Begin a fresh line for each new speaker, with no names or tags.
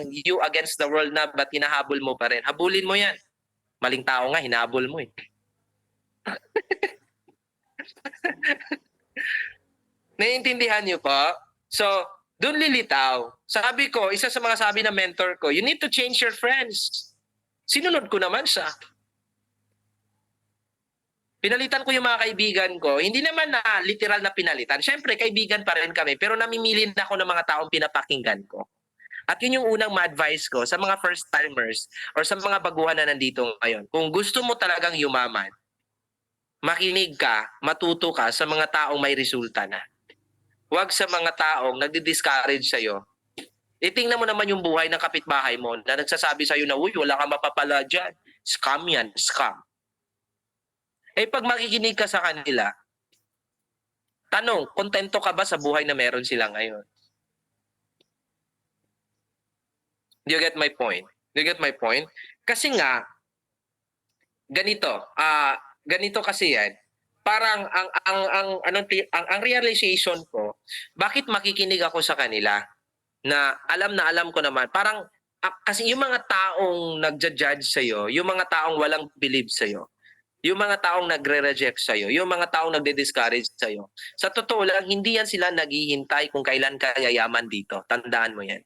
you against the world na ba't hinahabol mo pa rin? Habulin mo yan. Maling tao nga, hinahabol mo eh. Naiintindihan niyo po? So, doon lilitaw. Sabi ko, isa sa mga sabi ng mentor ko, you need to change your friends. Sinunod ko naman siya. Pinalitan ko yung mga kaibigan ko. Hindi naman na literal na pinalitan. Siyempre, kaibigan pa rin kami. Pero namimili na ako ng mga taong pinapakinggan ko. At yun yung unang ma-advise ko sa mga first-timers or sa mga baguhan na nandito ngayon. Kung gusto mo talagang yumaman, makinig ka, matuto ka sa mga taong may resulta na. Huwag sa mga taong nagdi-discourage sa'yo. Itingnan mo naman yung buhay ng kapitbahay mo na nagsasabi sa'yo na, uy, wala kang mapapala dyan. Scam yan, scam. Eh pag makikinig ka sa kanila, tanong, kontento ka ba sa buhay na meron sila ngayon? Do you get my point? Do you get my point? Kasi nga, ganito kasi yan. Parang ang realization ko, bakit makikinig ako sa kanila na alam ko naman, parang kasi yung mga taong nagja-judge sa'yo, yung mga taong walang believe sa'yo, yung mga taong nagre-reject sa'yo, yung mga taong nagde-discourage sa'yo, sa totoo lang, hindi yan sila naghihintay kung kailan ka yayaman dito. Tandaan mo yan.